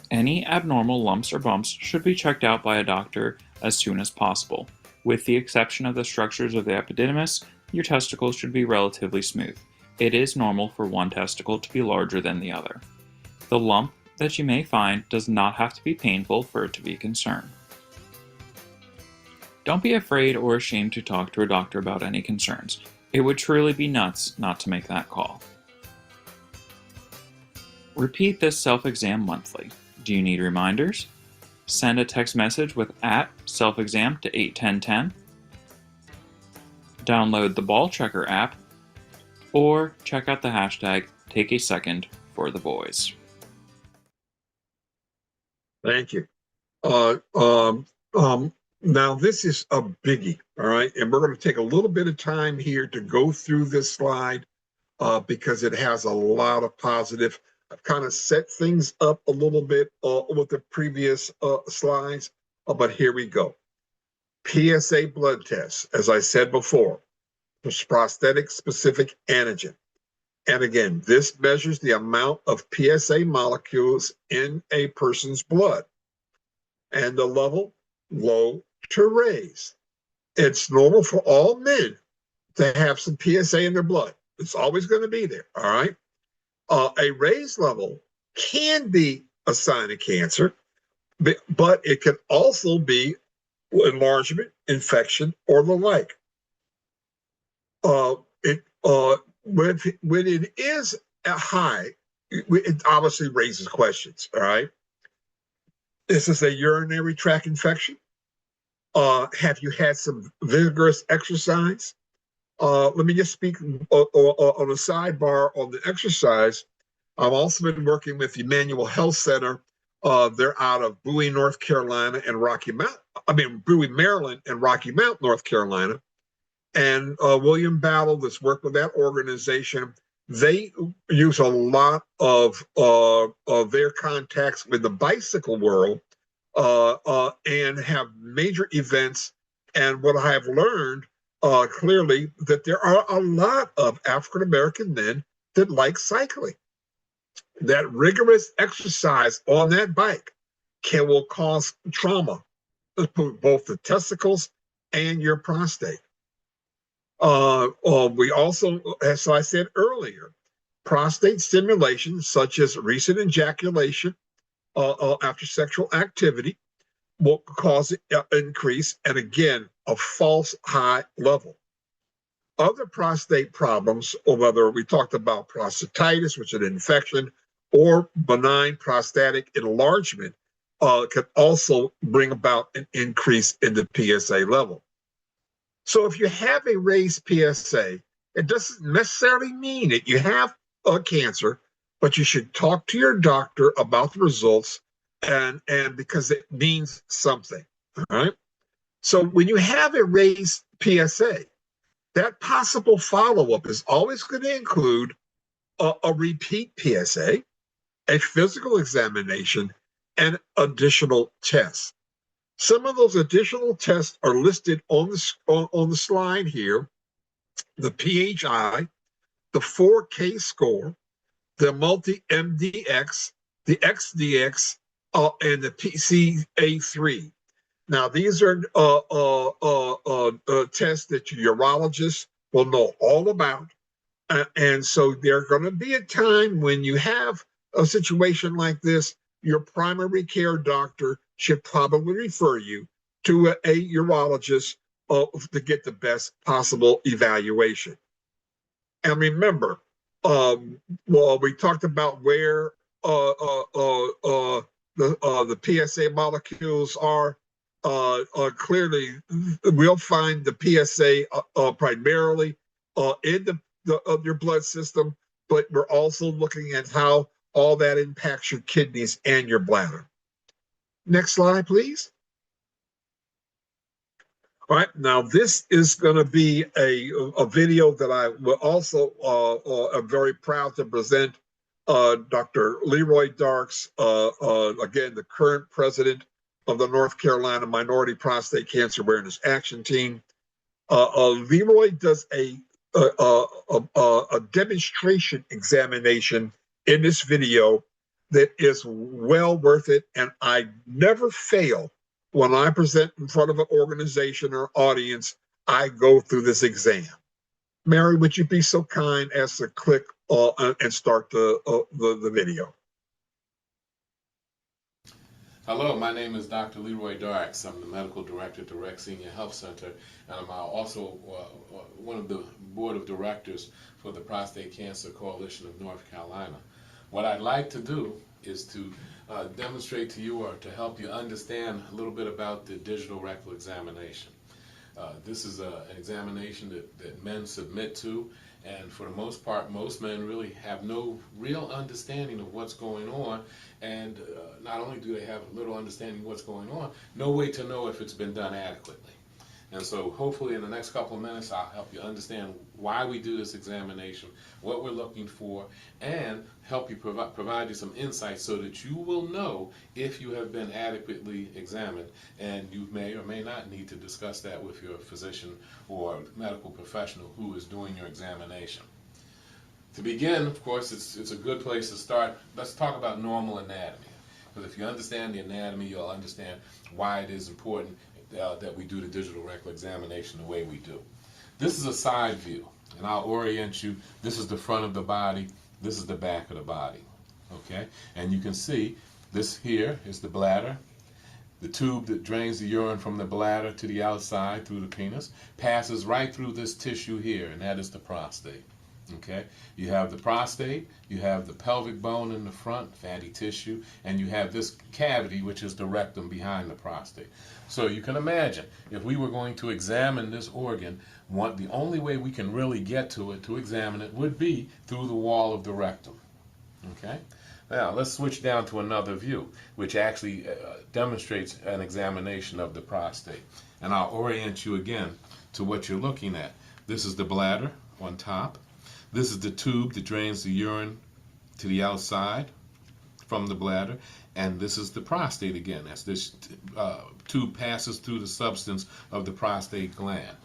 S4: Any abnormal lumps or bumps should be checked out by a doctor as soon as possible. With the exception of the structures of the epididymis, your testicles should be relatively smooth. It is normal for one testicle to be larger than the other. The lump that you may find does not have to be painful for it to be a concern. Don't be afraid or ashamed to talk to a doctor about any concerns. It would truly be nuts not to make that call. Repeat this self-exam monthly. Do you need reminders? Send a text message with @self-exam to 81010. Download the Ball Checker app, or check out the hashtag Take a Second for the Boys.
S3: Thank you. Now this is a biggie, all right? And we're going to take a little bit of time here to go through this slide because it has a lot of positive. I've kind of set things up a little bit with the previous slides, but here we go. PSA blood tests, as I said before, prosthetic specific antigen. And again, this measures the amount of PSA molecules in a person's blood. And the level, low to raise. It's normal for all men to have some PSA in their blood. It's always going to be there, all right? A raised level can be a sign of cancer, but it can also be enlargement, infection, or the like. When it is high, it obviously raises questions, all right? This is a urinary tract infection. Have you had some vigorous exercise? Let me just speak on a sidebar on the exercise. I've also been working with the Emmanuel Health Center. They're out of Bowie, North Carolina, and Bowie, Maryland, and Rocky Mount, North Carolina. And William Battle, that's worked with that organization, they use a lot of their contacts with the bicycle world and have major events. And what I have learned clearly that there are a lot of African American men that like cycling. That rigorous exercise on that bike will cause trauma, both the testicles and your prostate. We also, as I said earlier, prostate stimulation, such as recent ejaculation after sexual activity, will cause an increase, and again, a false high level. Other prostate problems, or whether we talked about prostatitis, which is an infection, or benign prostatic enlargement, can also bring about an increase in the PSA level. So if you have a raised PSA, it doesn't necessarily mean that you have a cancer, but you should talk to your doctor about the results, and because it means something, all right? So when you have a raised PSA, that possible follow-up is always going to include a repeat PSA, a physical examination, and additional tests. Some of those additional tests are listed on the slide here: the PHI, the 4K score, the multi-MDX, the XDX, and the PCA3. Now, these are tests that your urologist will know all about. And so there's going to be a time when you have a situation like this, your primary care doctor should probably refer you to a urologist to get the best possible evaluation. And remember, we talked about where the PSA molecules are. Clearly, we'll find the PSA primarily in your blood system, but we're also looking at how all that impacts your kidneys and your bladder. Next slide, please. All right, now this is going to be a video that I will also am very proud to present. Dr. Leroy Darks, again, the current president of the North Carolina Minority Prostate Cancer Awareness Action Team. Leroy does a demonstration examination in this video that is well worth it, and I never fail when I present in front of an organization or audience, I go through this exam. Mary, would you be so kind as to click and start the video?
S5: Hello, my name is Dr. Leroy Darks. I'm the Medical Director at the Rec Senior Health Center, and I'm also one of the Board of Directors for the Prostate Cancer Coalition of North Carolina. What I'd like to do is to demonstrate to you, or to help you understand a little bit about the digital rectal examination. This is an examination that men submit to, and for the most part, most men really have no real understanding of what's going on, and not only do they have little understanding of what's going on, no way to know if it's been done adequately. And so hopefully in the next couple of minutes I'll help you understand why we do this examination, what we're looking for, and help you provide you some insights so that you will know if you have been adequately examined, and you may or may not need to discuss that with your physician or medical professional who is doing your examination. To begin, of course, it's a good place to start. Let's talk about normal anatomy. Because if you understand the anatomy, you'll understand why it is important that we do the digital rectal examination the way we do. This is a side view, and I'll orient you. This is the front of the body. This is the back of the body. Okay? And you can see this here is the bladder. The tube that drains the urine from the bladder to the outside through the penis passes right through this tissue here, and that is the prostate. Okay, you have the prostate, you have the pelvic bone in the front, fatty tissue, and you have this cavity, which is the rectum behind the prostate. So you can imagine, if we were going to examine this organ, the only way we can really get to it, to examine it, would be through the wall of the rectum. Okay? Now, let's switch down to another view, which actually demonstrates an examination of the prostate. And I'll orient you again to what you're looking at. This is the bladder on top. This is the tube that drains the urine to the outside from the bladder, and this is the prostate again. As this tube passes through the substance of the prostate gland.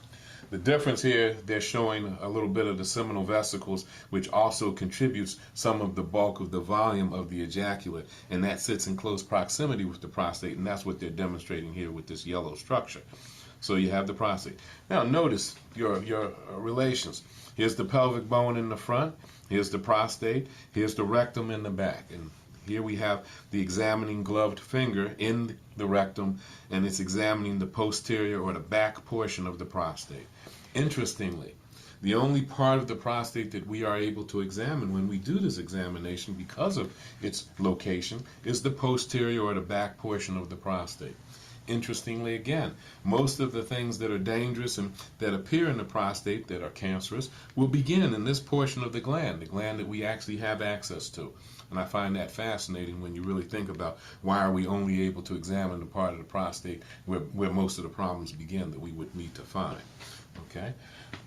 S5: The difference here, they're showing a little bit of the seminal vesicles, which also contributes some of the bulk of the volume of the ejaculate, and that sits in close proximity with the prostate, and that's what they're demonstrating here with this yellow structure. So you have the prostate. Now notice your relations. Here's the pelvic bone in the front, here's the prostate, here's the rectum in the back, and here we have the examining gloved finger in the rectum, and it's examining the posterior or the back portion of the prostate. Interestingly, the only part of the prostate that we are able to examine when we do this examination, because of its location, is the posterior or the back portion of the prostate. Interestingly, again, most of the things that are dangerous and that appear in the prostate that are cancerous will begin in this portion of the gland that we actually have access to. And I find that fascinating when you really think about why are we only able to examine the part of the prostate where most of the problems begin that we would need to find. Okay?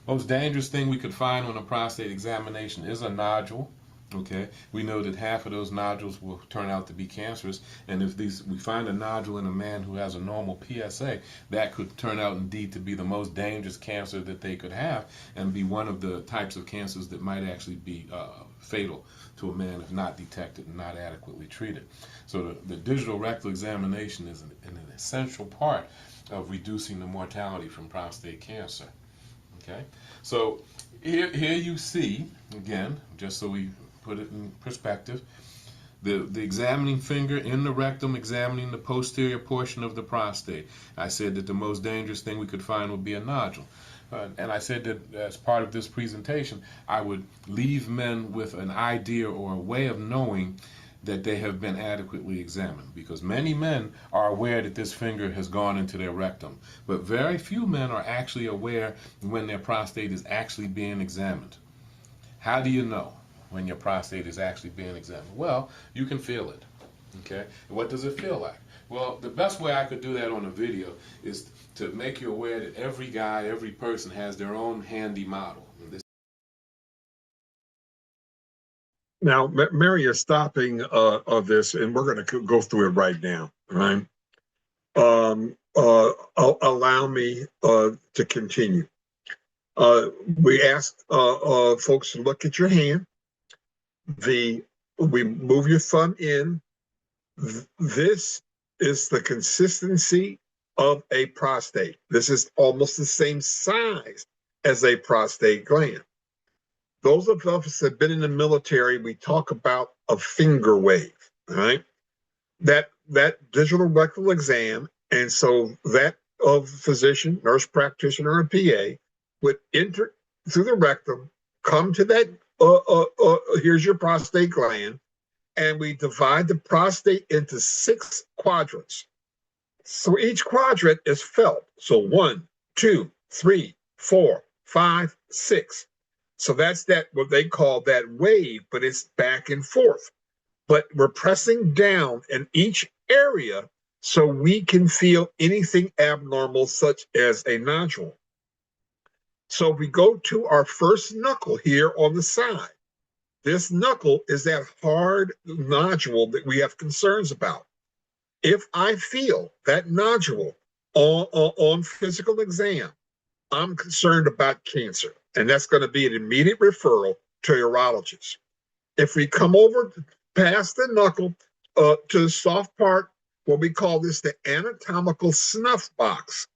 S5: Most dangerous thing we could find on a prostate examination is a nodule. Okay, we know that half of those nodules will turn out to be cancerous, and if we find a nodule in a man who has a normal PSA, that could turn out indeed to be the most dangerous cancer that they could have, and be one of the types of cancers that might actually be fatal to a man if not detected and not adequately treated. So the digital rectal examination is an essential part of reducing the mortality from prostate cancer. Okay, so here you see, again, just so we put it in perspective, the examining finger in the rectum examining the posterior portion of the prostate. I said that the most dangerous thing we could find would be a nodule. And I said that as part of this presentation, I would leave men with an idea or a way of knowing that they have been adequately examined, because many men are aware that this finger has gone into their rectum, but very few men are actually aware when their prostate is actually being examined. How do you know when your prostate is actually being examined? Well, you can feel it. Okay? And what does it feel like? Well, the best way I could do that on a video is to make you aware that every guy, every person has their own handy model.
S3: Now, Mary is stopping of this, and we're going to go through it right now. Right? Allow me to continue. We ask folks to look at your hand. We move your thumb in. This is the consistency of a prostate. This is almost the same size as a prostate gland. Those of us that have been in the military, we talk about a finger wave, all right? That digital rectal exam, and so that of physician, nurse practitioner, or PA would enter through the rectum, come to that, here's your prostate gland, and we divide the prostate into 6 quadrants. So each quadrant is felt. So 1, 2, 3, 4, 5, 6. So that's that what they call that wave, but it's back and forth. But we're pressing down in each area so we can feel anything abnormal, such as a nodule. So if we go to our first knuckle here on the side, this knuckle is that hard nodule that we have concerns about. If I feel that nodule on physical exam, I'm concerned about cancer, and that's going to be an immediate referral to a urologist. If we come over past the knuckle to the soft part, what we call this the anatomical snuff box,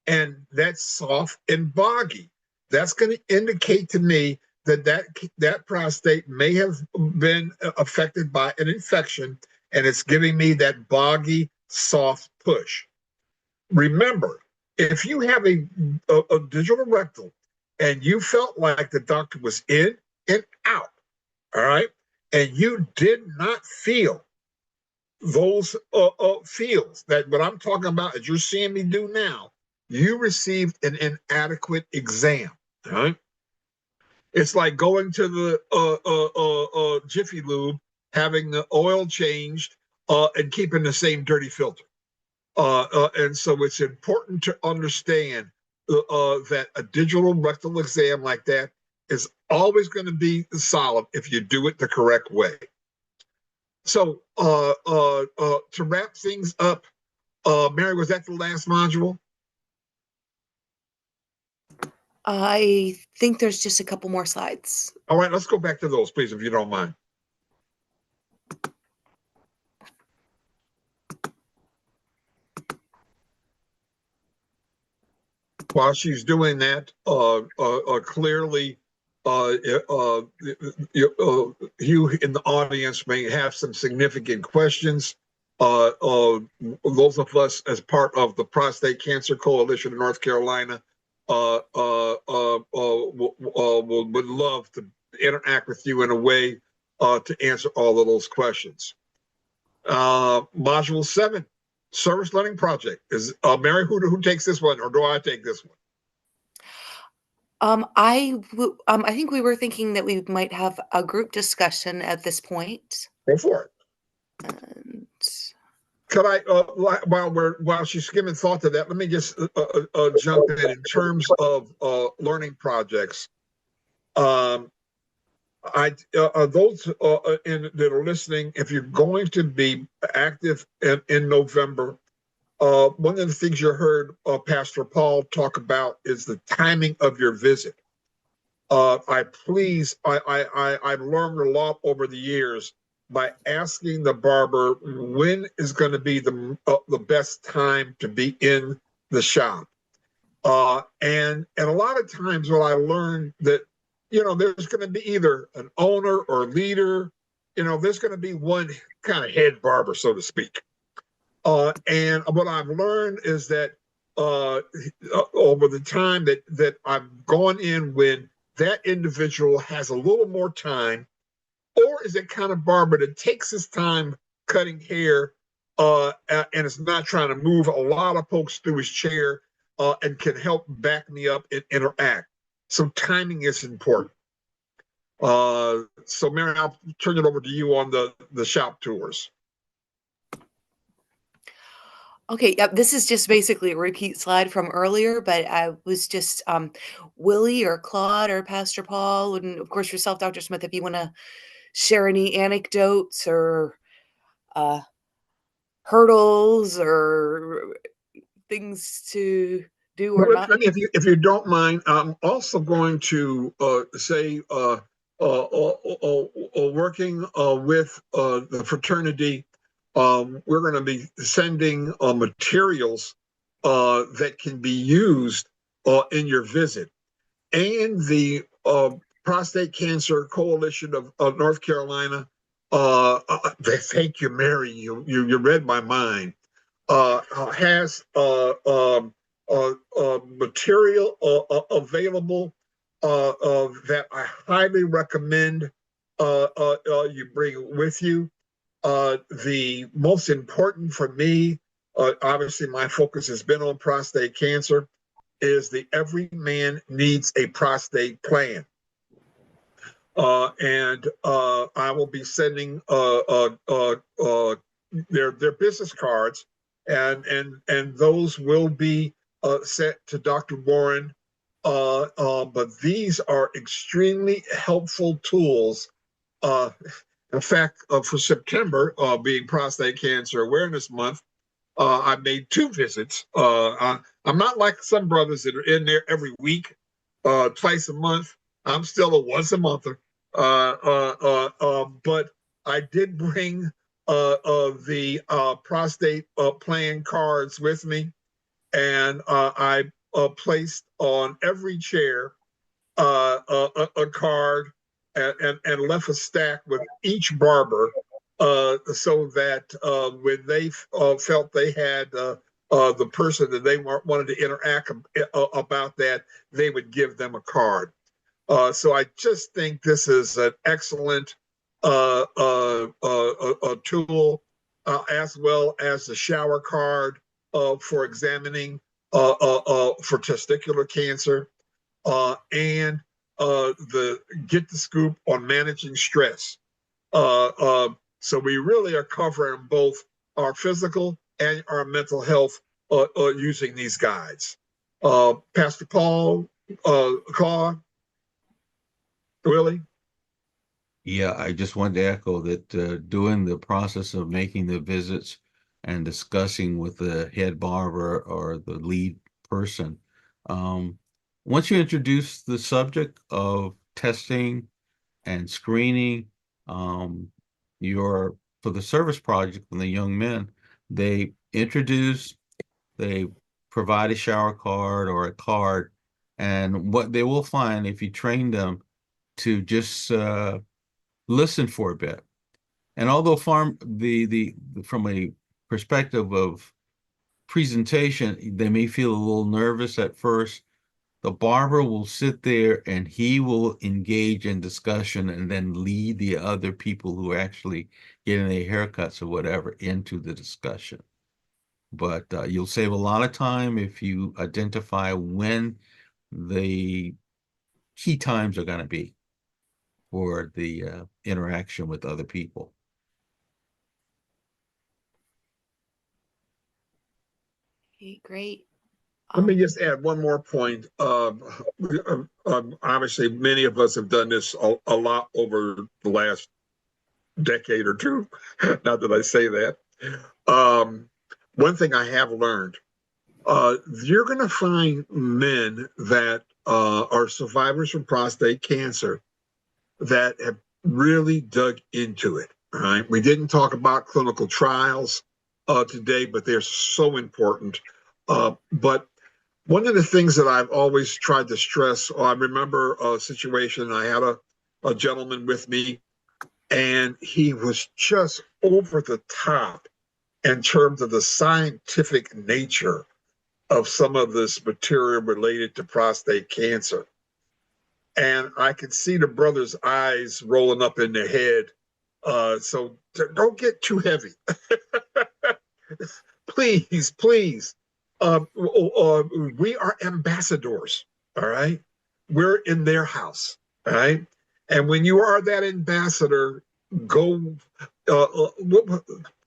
S3: and that's soft and boggy, that's going to indicate to me that prostate may have been affected by an infection, and it's giving me that boggy, soft push. Remember, if you have a digital rectal and you felt like the doctor was in and out, all right, and you did not feel those feels that what I'm talking about, as you're seeing me do now, you received an inadequate exam, all right? It's like going to the Jiffy Lube, having the oil changed, and keeping the same dirty filter. And so it's important to understand that a digital rectal exam like that is always going to be solid if you do it the correct way. So to wrap things up, Mary, was that the last module?
S1: I think there's just a couple more slides.
S3: All right, let's go back to those, please, if you don't mind. While she's doing that, clearly, you in the audience may have some significant questions. Those of us as part of the Prostate Cancer Coalition in North Carolina would love to interact with you in a way to answer all of those questions. Module 7. Service Learning Project is Mary. Who takes this one, or do I take this one?
S1: I think we were thinking that we might have a group discussion at this point.
S3: Go for it.
S1: And
S3: Could I, while she's skimming thought to that, let me just jump in terms of learning projects. Those that are listening, if you're going to be active in November, one of the things you heard Pastor Paul talk about is the timing of your visit. I've learned a lot over the years by asking the barber when is going to be the best time to be in the shop. And a lot of times what I learned that, there's going to be either an owner or leader, there's going to be one kind of head barber, so to speak. And what I've learned is that over the time that I've gone in, when that individual has a little more time, or is it kind of barber that takes his time cutting hair and is not trying to move a lot of folks through his chair and can help back me up and interact. So timing is important. So Mary, I'll turn it over to you on the shop tours.
S1: okay, yep, this is just basically a repeat slide from earlier, but I was just Willie or Claude or Pastor Paul, and of course yourself, Dr. Smith, if you want to share any anecdotes or hurdles or things to do or not.
S3: If you don't mind, I'm also going to say working with the fraternity, we're going to be sending materials that can be used in your visit. And the Prostate Cancer Coalition of North Carolina, thank you, Mary, you read my mind, has material available that I highly recommend you bring with you. The most important for me, obviously, my focus has been on prostate cancer, is the Every Man Needs a Prostate Plan. And I will be sending their business cards, and those will be sent to Dr. Warren. But these are extremely helpful tools. In fact, for September, being Prostate Cancer Awareness Month, I made 2 visits. I'm not like some brothers that are in there every week, twice a month. I'm still a once a monther. But I did bring the prostate plan cards with me, and I placed on every chair a card, and left a stack with each barber, so that when they felt they had the person that they wanted to interact about that, they would give them a card. So I just think this is an excellent tool, as well as the shower card for examining for testicular cancer, and the Get the Scoop on managing stress. So we really are covering both our physical and our mental health using these guides. Pastor Paul, Carr, Willie?
S2: Yeah, I just wanted to echo that during the process of making the visits and discussing with the head barber or the lead person, um, once you introduce the subject of testing and screening, um, your for the service project and the young men, they introduce, they provide a shower card or a card, and what they will find if you train them to just listen for a bit. And although from a perspective of presentation, they may feel a little nervous at first. The barber will sit there and he will engage in discussion and then lead the other people who are actually getting their haircuts or whatever into the discussion. But you'll save a lot of time if you identify when the key times are going to be for the interaction with other people.
S1: Okay, great.
S3: Let me just add one more point. Obviously, many of us have done this a lot over the last decade or two. Not that I say that. Um, One thing I have learned, you're going to find men that are survivors from prostate cancer that have really dug into it. Right? We didn't talk about clinical trials today, but they're so important. But one of the things that I've always tried to stress, I remember a situation, I had a gentleman with me, and he was just over the top in terms of the scientific nature of some of this material related to prostate cancer. And I could see the brother's eyes rolling up in their head. So don't get too heavy. Please, please. We are ambassadors, all right? We're in their house, all right? And when you are that ambassador, go,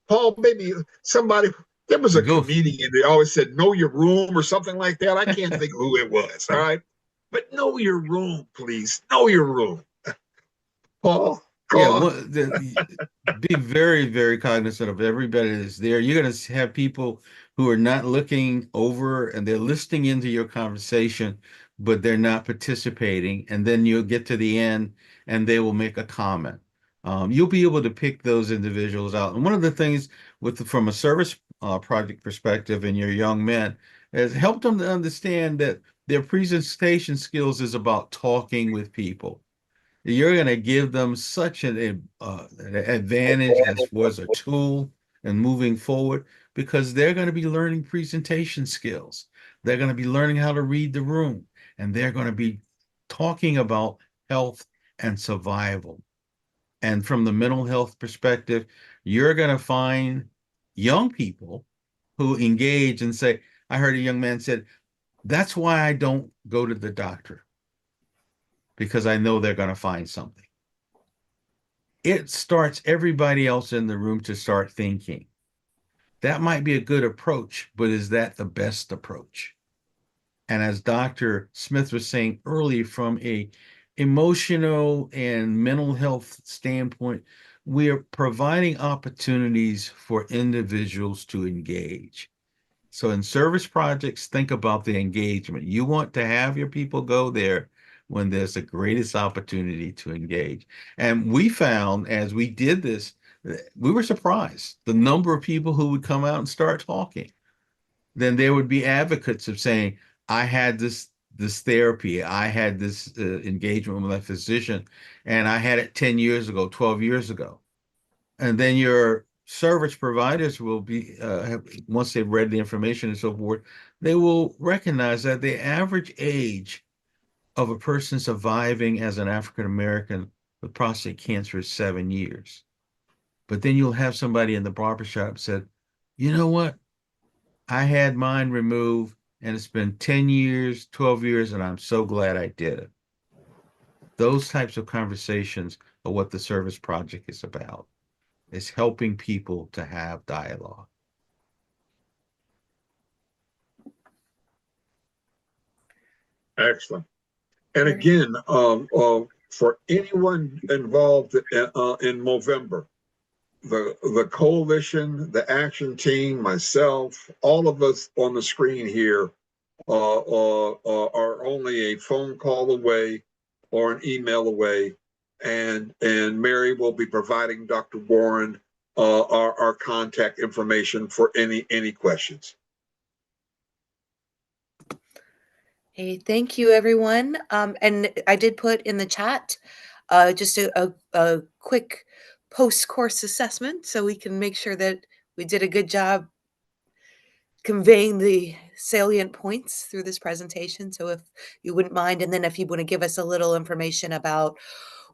S3: Paul, maybe somebody, there was a
S2: Go.
S3: comedian that always said, know your room or something like that. I can't think of who it was, all right? But know your room, please. Know your room. Paul,
S2: Yeah,
S3: Paul.
S2: be very, very cognizant of everybody that's there. You're going to have people who are not looking over and they're listening into your conversation, but they're not participating. And then you'll get to the end and they will make a comment. You'll be able to pick those individuals out. And one of the things from a service project perspective and your young men, has helped them to understand that their presentation skills is about talking with people. You're going to give them such an advantage as was a tool and moving forward because they're going to be learning presentation skills. They're going to be learning how to read the room, and they're going to be talking about health and survival. And from the mental health perspective, you're going to find young people who engage and say, I heard a young man said, that's why I don't go to the doctor, because I know they're going to find something. It starts everybody else in the room to start thinking. That might be a good approach, but is that the best approach? And as Dr. Smith was saying earlier, from a emotional and mental health standpoint, we are providing opportunities for individuals to engage. So in service projects, think about the engagement. You want to have your people go there when there's the greatest opportunity to engage. And we found as we did this, we were surprised the number of people who would come out and start talking. Then there would be advocates of saying, I had this therapy, I had this engagement with a physician, and I had it 10 years ago, 12 years ago. And then your service providers will be, once they've read the information and so forth, they will recognize that the average age of a person surviving as an African American with prostate cancer is 7 years. But then you'll have somebody in the barbershop said, you know what? I had mine removed and it's been 10 years, 12 years, and I'm so glad I did it. Those types of conversations are what the service project is about. It's helping people to have dialogue.
S3: Excellent. And again, for anyone involved in Movember, the coalition, the action team, myself, all of us on the screen here are only a phone call away or an email away, and Mary will be providing Dr. Warren our contact information for any questions.
S1: Hey, thank you, everyone. And I did put in the chat just a quick post-course assessment so we can make sure that we did a good job conveying the salient points through this presentation. So if you wouldn't mind, and then if you want to give us a little information about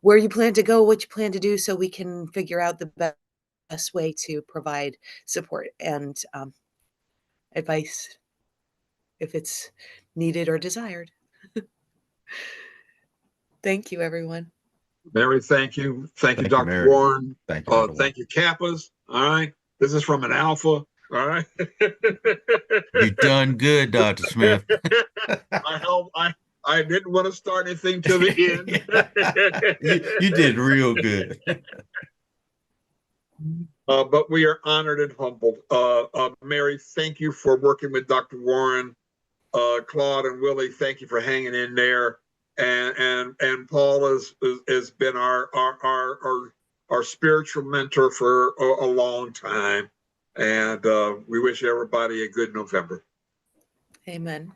S1: where you plan to go, what you plan to do, so we can figure out the best way to provide support and advice if it's needed or desired. Thank you, everyone.
S3: Mary, thank you. Thank you,
S2: Thank you,
S3: Dr.
S2: Mary.
S3: Warren.
S2: Thank you, Dr. Warren.
S3: Thank you, Kappas. All right. This is from an alpha. All right.
S2: You done good, Dr. Smith.
S3: I didn't want to start anything to the end.
S2: you did real good.
S3: But we are honored and humbled. Mary, thank you for working with Dr. Warren. Claude and Willie, thank you for hanging in there. And Paul has been our spiritual mentor for a long time. And we wish everybody a good November.
S1: Amen.